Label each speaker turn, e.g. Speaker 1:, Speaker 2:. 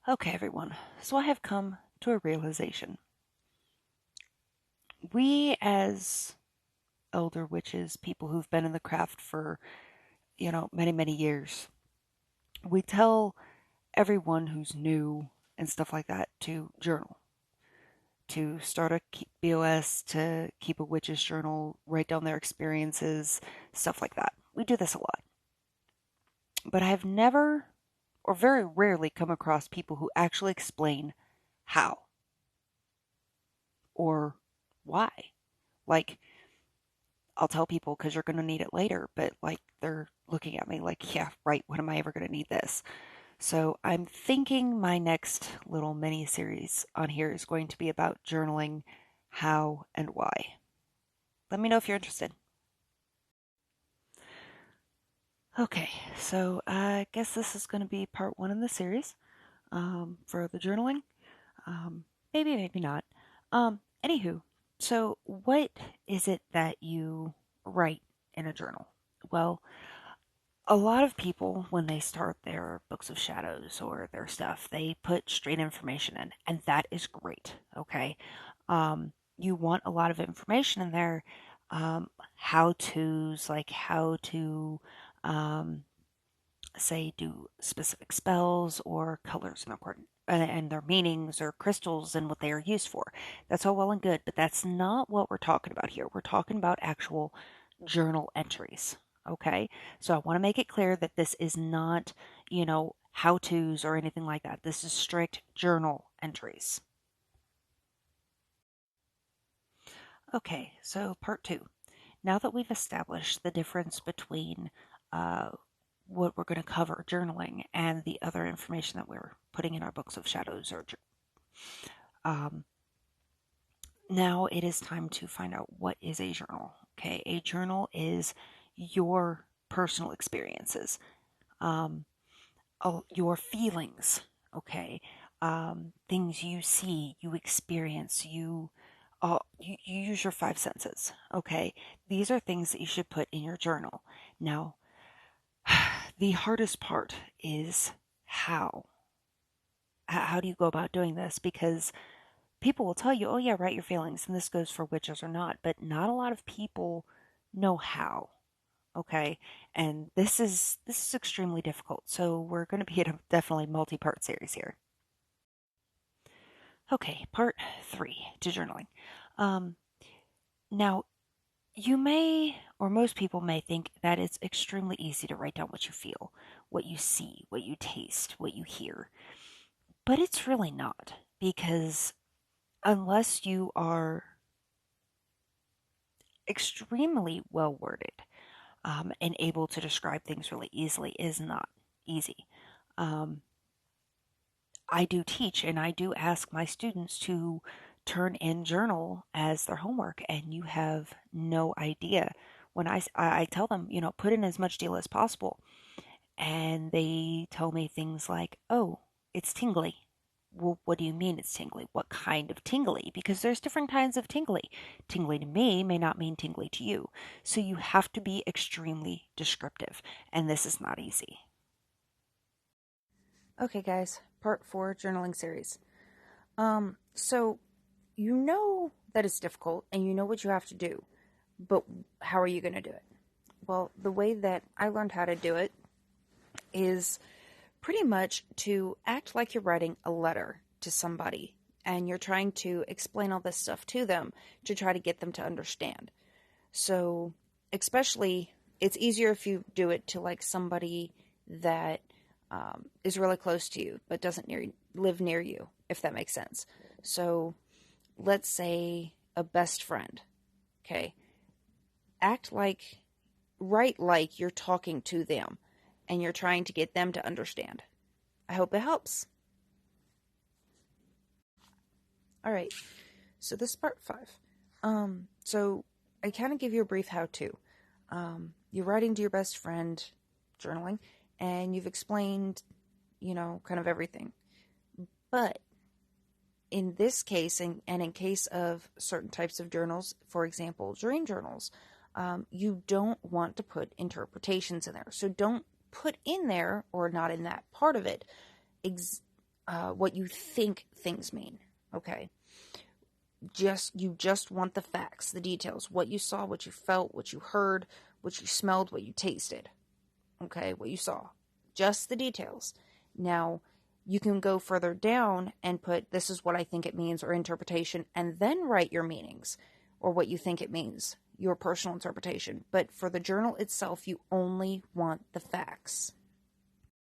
Speaker 1: Okay, everyone. So I have come to a realization. We, as elder witches, people who've been in the craft for, many, many years, we tell everyone who's new and stuff like that to journal, to start a BOS, to keep a witch's journal, write down their experiences, stuff like that. We do this a lot. But I've never, or very rarely, come across people who actually explain how or why. Like, I'll tell people because you're going to need it later, but like they're looking at me like, yeah, right, when am I ever going to need this? So I'm thinking my next little mini series on here is going to be about journaling, how and why. Let me know if you're interested. Okay, so I guess this is going to be part one in the series for the journaling. Um, maybe, maybe not. Anywho, so what is it that you write in a journal? Well, a lot of people, when they start their books of shadows or their stuff, they put straight information in, and that is great. Okay. You want a lot of information in there, how to's, like how to, um, say, do specific spells or colors and their meanings or crystals and what they are used for. That's all well and good, but that's not what we're talking about here. We're talking about actual journal entries. Okay, so I want to make it clear that this is not, how to's or anything like that. This is strict journal entries. Okay, so part two. Now that we've established the difference between uh, what we're going to cover, journaling, and the other information that we're putting in our books of shadows, um, now it is time to find out what is a journal. Okay, a journal is your personal experiences, um, your feelings. Okay, things you see, you experience, you use your five senses. Okay, these are things that you should put in your journal. Now, the hardest part is how. How do you go about doing this? Because people will tell you, oh, yeah, write your feelings, and this goes for witches or not, but not a lot of people know how. Okay, and this is extremely difficult. So we're going to be in a definitely multi-part series here. Okay, part three to journaling. Um, Now, you may, or most people may think that it's extremely easy to write down what you feel, what you see, what you taste, what you hear. But it's really not, because unless you are extremely well worded and able to describe things really easily, is not easy. Um, I do teach and I do ask my students to turn in journal as their homework, and you have no idea. When I tell them, put in as much deal as possible, and they tell me things like, oh, it's tingly. Well, what do you mean it's tingly? What kind of tingly? Because there's different kinds of tingly. Tingly to me may not mean tingly to you. So you have to be extremely descriptive, and this is not easy. Okay, guys, part four journaling series. So you know that it's difficult and you know what you have to do, but how are you going to do it? Well, the way that I learned how to do it is pretty much to act like you're writing a letter to somebody and you're trying to explain all this stuff to them to try to get them to understand. So, especially, it's easier if you do it to like somebody that is really close to you but doesn't live near you, if that makes sense. So, let's say a best friend, okay? Act like, write like you're talking to them and you're trying to get them to understand. I hope it helps. All right, so this is part five. So I kind of give you a brief how-to. You're writing to your best friend, journaling, and you've explained, kind of everything. But in this case, and in case of certain types of journals, for example, dream journals, you don't want to put interpretations in there. So don't put in there, or not in that part of it, what you think things mean. Okay. You just want the facts, the details, what you saw, what you felt, what you heard, what you smelled, what you tasted. Okay, what you saw. Just the details. Now, you can go further down and put, this is what I think it means, or interpretation, and then write your meanings, or what you think it means, your personal interpretation. But for the journal itself, you only want the facts.